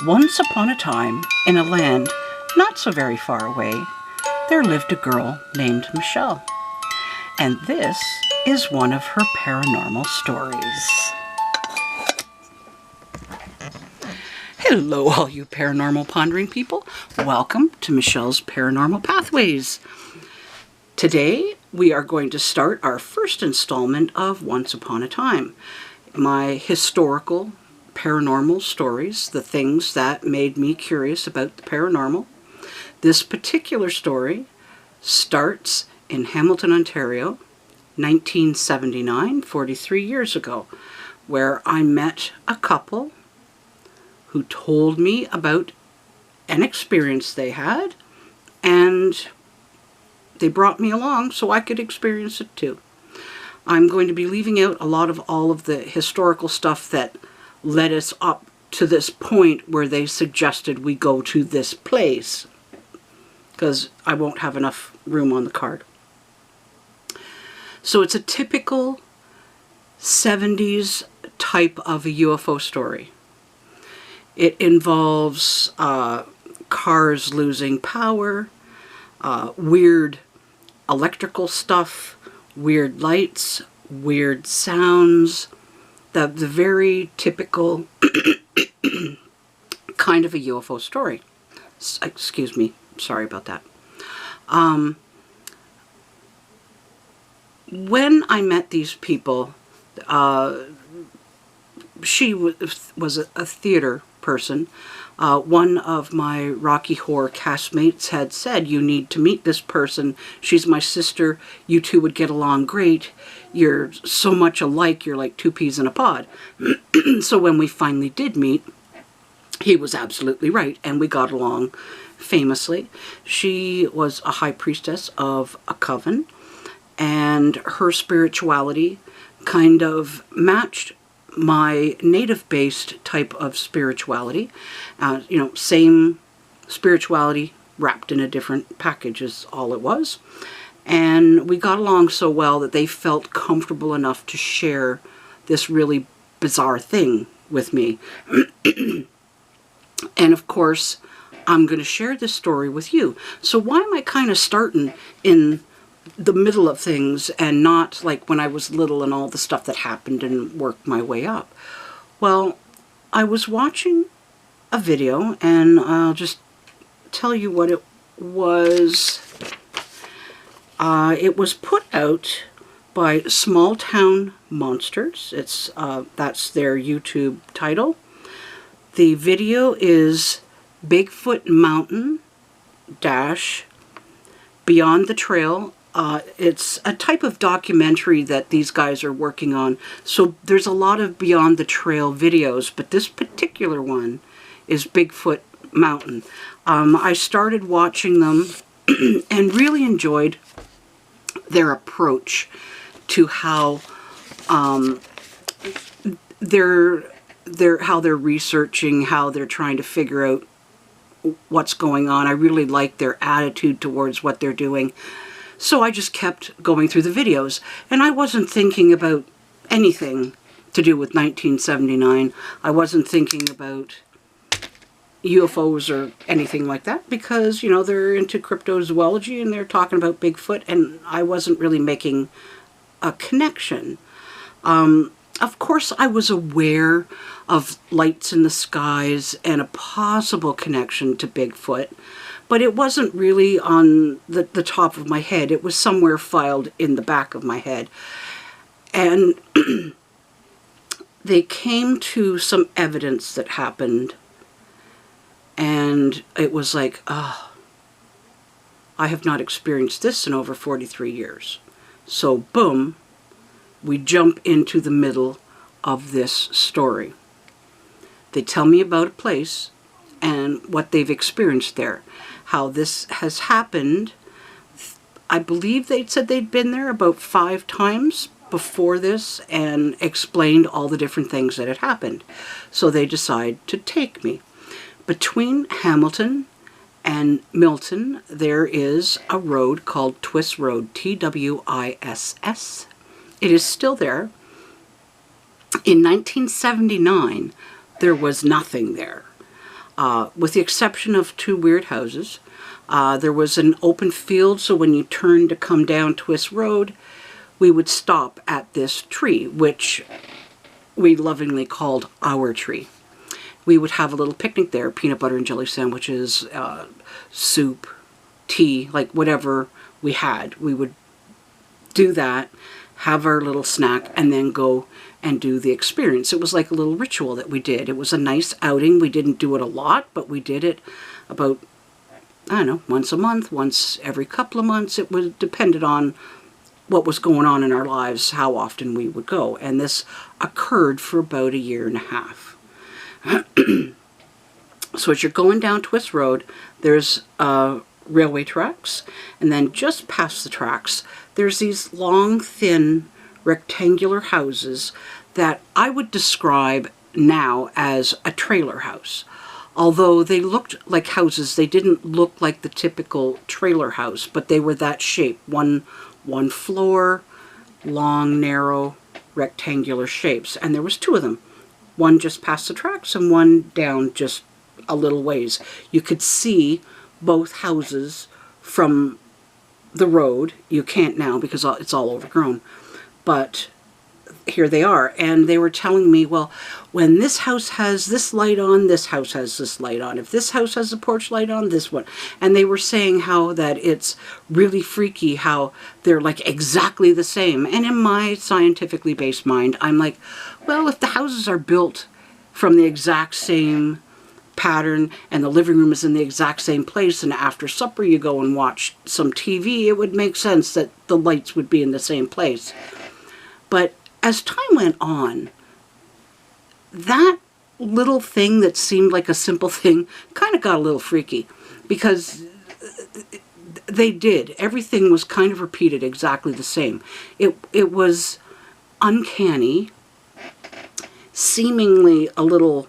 Once upon a time, in a land not so very far away, there lived a girl named Michelle. And this is one of her paranormal stories. Hello, all you paranormal pondering people. Welcome to Michelle's Paranormal Pathways. Today, we are going to start our first installment of Once Upon a Time. My historical paranormal stories, the things that made me curious about the paranormal. This particular story starts in Hamilton, Ontario, 1979, 43 years ago, where I met a couple who told me about an experience they had, and they brought me along so I could experience it too. I'm going to be leaving out a lot of all of the historical stuff that led us up to this point where they suggested we go to this place, because I won't have enough room on the card. So it's a typical 70s type of a UFO story. It involves cars losing power, weird electrical stuff, weird lights, weird sounds, the very typical kind of a UFO story. Excuse me, sorry about that. When I met these people, she was a theater person. One of my Rocky Horror castmates had said, "You need to meet this person. She's my sister. You two would get along great. You're so much alike. You're like two peas in a pod." So when we finally did meet, he was absolutely right, and we got along famously. She was a high priestess of a coven, and her spirituality kind of matched my native-based type of spirituality. Same spirituality wrapped in a different package is all it was. And we got along so well that they felt comfortable enough to share this really bizarre thing with me. And of course, I'm going to share this story with you. So why am I kind of starting in the middle of things and not like when I was little and all the stuff that happened and worked my way up? Well, I was watching a video, and I'll just tell you what it was. It was put out by Small Town Monsters. That's their YouTube title. The video is Bigfoot Mountain dash Beyond the Trail. It's a type of documentary that these guys are working on. So there's a lot of Beyond the Trail videos, but this particular one is Bigfoot Mountain. I started watching them and really enjoyed their approach to how they're researching, how they're trying to figure out what's going on. I really like their attitude towards what they're doing. So I just kept going through the videos, and I wasn't thinking about anything to do with 1979. I wasn't thinking about UFOs or anything like that, because, they're into cryptozoology and they're talking about Bigfoot, and I wasn't really making a connection. Of course, I was aware of lights in the skies and a possible connection to Bigfoot, but it wasn't really on the top of my head. It was somewhere filed in the back of my head. And they came to some evidence that happened, and it was like, I have not experienced this in over 43 years. So, boom, we jump into the middle of this story. They tell me about a place and what they've experienced there. How this has happened. I believe they said they'd been there about 5 times before this and explained all the different things that had happened. So they decide to take me. Between Hamilton and Milton, there is a road called Twiss Road, Twiss. It is still there. In 1979, there was nothing there. with the exception of 2 weird houses. There was an open field, so when you turned to come down Twist Road, we would stop at this tree, which we lovingly called our tree. We would have a little picnic there, peanut butter and jelly sandwiches, soup, tea, like whatever we had. We would do that, have our little snack, and then go and do the experience. It was like a little ritual that we did. It was a nice outing. We didn't do it a lot, but we did it about, I don't know, once a month, once every couple of months. It was depended on what was going on in our lives, how often we would go. And this occurred for about 1.5 years. So as you're going down Twist Road, there's railway tracks, and then just past the tracks, there's these long, thin, rectangular houses that I would describe now as a trailer house. Although they looked like houses, they didn't look like the typical trailer house, but they were that shape. One floor, long, narrow, rectangular shapes, and there was 2 of them. One just past the tracks and one down just a little ways. You could see both houses from the road. You can't now because it's all overgrown. But here they are. And they were telling me, well, when this house has this light on, this house has this light on. If this house has a porch light on, this one. And they were saying how that it's really freaky how they're like exactly the same. And in my scientifically based mind, I'm like, well, if the houses are built from the exact same pattern and the living room is in the exact same place and after supper you go and watch some TV, it would make sense that the lights would be in the same place. But as time went on, that little thing that seemed like a simple thing kind of got a little freaky because they did. Everything was kind of repeated exactly the same. It was uncanny, seemingly a little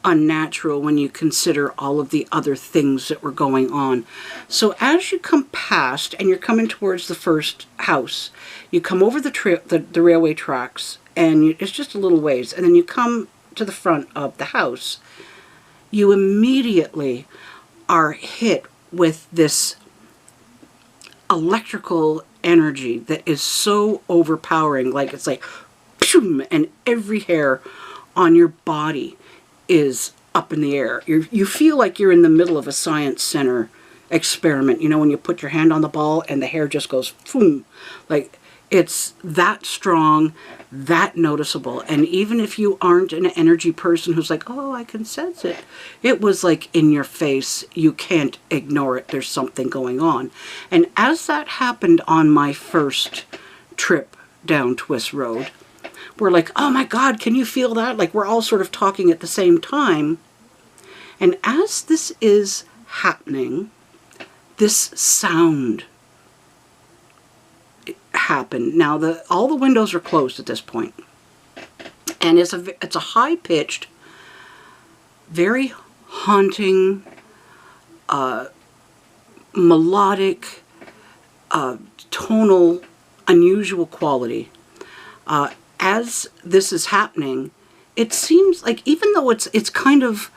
unnatural when you consider all of the other things that were going on. So as you come past and you're coming towards the first house, you come over the railway tracks and it's just a little ways, and then you come to the front of the house, you immediately are hit with this electrical energy that is so overpowering. Like it's like, pshum, and every hair on your body is up in the air. You feel like you're in the middle of a science center experiment. You know, when you put your hand on the ball and the hair just goes boom. Like it's that strong, that noticeable. And even if you aren't an energy person who's like, oh, I can sense it, it was like in your face. You can't ignore it. There's something going on. And as that happened on my first trip down Twist Road, we're like, oh my God, can you feel that? Like we're all sort of talking at the same time. And as this is happening, this sound happened. Now all the windows are closed at this point. And it's a high-pitched, very haunting, melodic, tonal, unusual quality. As this is happening, it seems like even though it's kind of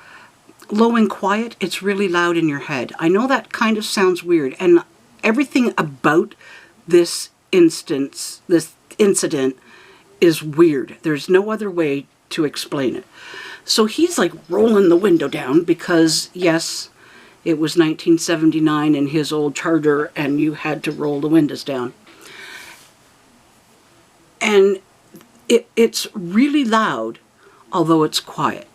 low and quiet, it's really loud in your head. I know that kind of sounds weird, and everything about this incident is weird. There's no other way to explain it. So he's like rolling the window down because, yes, it was 1979 in his old Charger and you had to roll the windows down. And it's really loud, although it's quiet.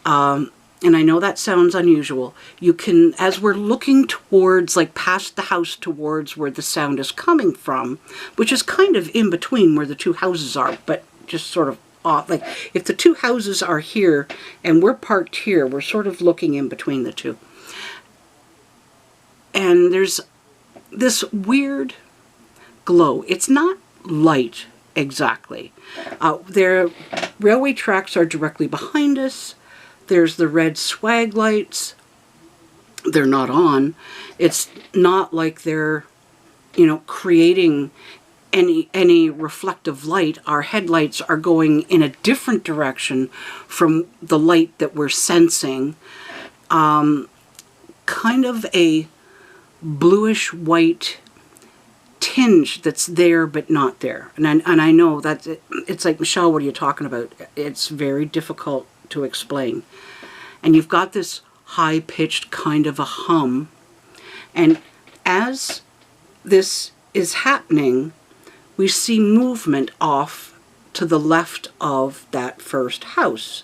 And I know that sounds unusual. You can, as we're looking towards, like past the house towards where the sound is coming from, which is kind of in between where the 2 houses are, but just sort of off. Like if the 2 houses are here and we're parked here, we're sort of looking in between the 2. And there's this weird glow. It's not light exactly. Their railway tracks are directly behind us. There's the red swag lights. They're not on. It's not like they're, you know, creating any reflective light. Our headlights are going in a different direction from the light that we're sensing. kind of a bluish white tinge that's there but not there. And I know that it's like, Michelle, what are you talking about? It's very difficult to explain. And you've got this high-pitched kind of a hum. And as this is happening, we see movement off to the left of that first house.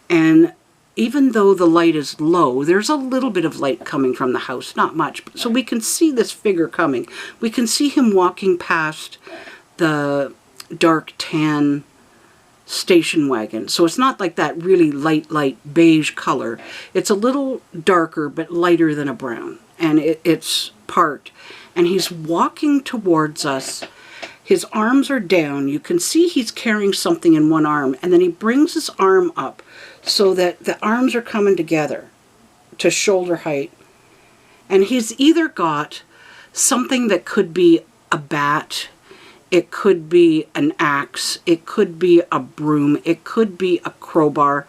And even though the light is low, there's a little bit of light coming from the house, not much. So we can see this figure coming. We can see him walking past the dark tan station wagon. So it's not like that really light beige color. It's a little darker but lighter than a brown. And it's parked. And he's walking towards us. His arms are down. You can see he's carrying something in one arm. And then he brings his arm up so that the arms are coming together to shoulder height. And he's either got something that could be a bat, it could be an axe, it could be a broom, it could be a crowbar.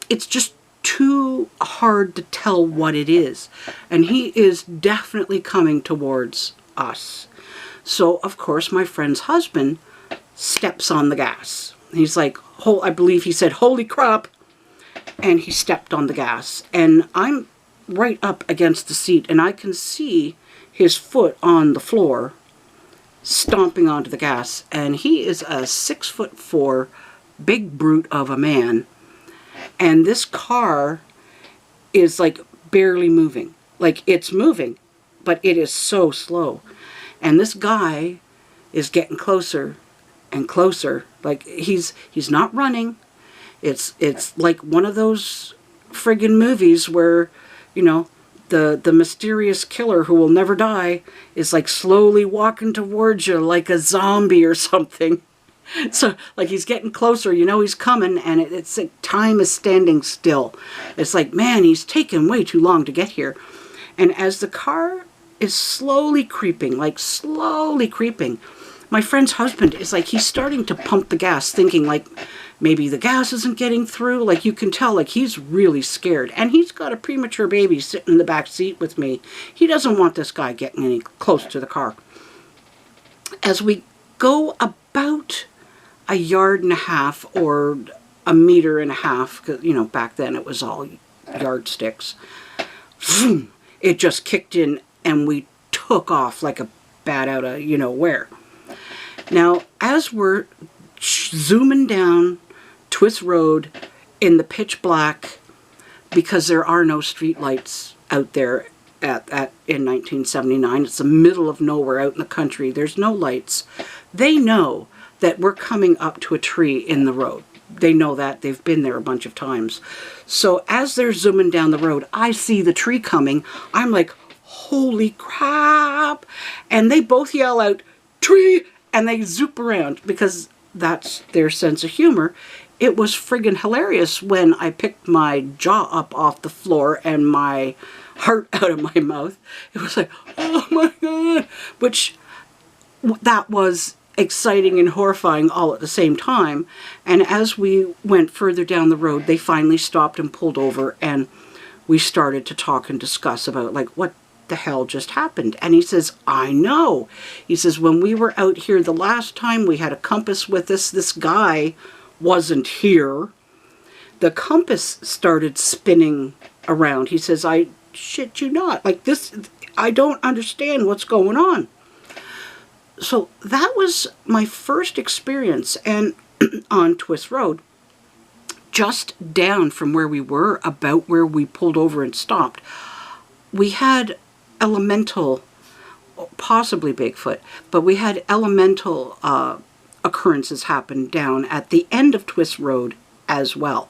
It's just too hard to tell what it is. And he is definitely coming towards us. So, of course, my friend's husband steps on the gas. He's like, I believe he said, "Holy crap." And he stepped on the gas. And I'm right up against the seat, and I can see his foot on the floor stomping onto the gas. And he is a 6'4" big brute of a man. And this car is like barely moving. Like, it's moving, but it is so slow. And this guy is getting closer and closer. Like, he's not running. It's like one of those friggin' movies where, you know, the mysterious killer who will never die is like slowly walking towards you like a zombie or something. So, like, he's getting closer, you know he's coming, and it's like time is standing still. It's like, man, he's taken way too long to get here. And as the car is slowly creeping, like slowly creeping, my friend's husband is like, he's starting to pump the gas, thinking like, maybe the gas isn't getting through. Like, you can tell, like, he's really scared. And he's got a premature baby sitting in the back seat with me. He doesn't want this guy getting any close to the car. As we go about a yard and a half or a meter and a half, because, you know, back then it was all yardsticks, it just kicked in and we took off like a bat out of you know where. Now, as we're zooming down Twist Road in the pitch black, because there are no street lights out there in 1979. It's the middle of nowhere out in the country. There's no lights. They know that we're coming up to a tree in the road. They know that. They've been there a bunch of times. So as they're zooming down the road, I see the tree coming. I'm like, holy crap. And they both yell out, "Tree!" And they zoop around because that's their sense of humor. It was friggin' hilarious when I picked my jaw up off the floor and my heart out of my mouth. It was like, oh my God. Which, that was exciting and horrifying all at the same time. And as we went further down the road, they finally stopped and pulled over, and we started to talk and discuss about, like, what the hell just happened. And he says, I know. He says, when we were out here the last time, we had a compass with us. This guy wasn't here. The compass started spinning around. He says, I shit you not. Like, this, I don't understand what's going on. So that was my first experience, and on Twist Road, just down from where we were, about where we pulled over and stopped, we had elemental, possibly Bigfoot, but we had elemental occurrences happen down at the end of Twist Road as well.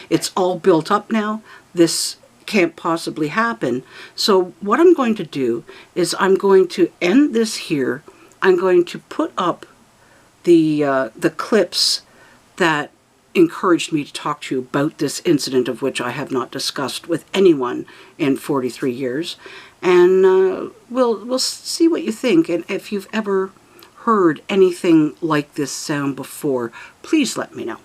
It's all built up now. This can't possibly happen. So what I'm going to do is I'm going to end this here. I'm going to put up the clips that encouraged me to talk to you about this incident, of which I have not discussed with anyone in 43 years. And we'll see what you think. And if you've ever heard anything like this sound before, please let me know.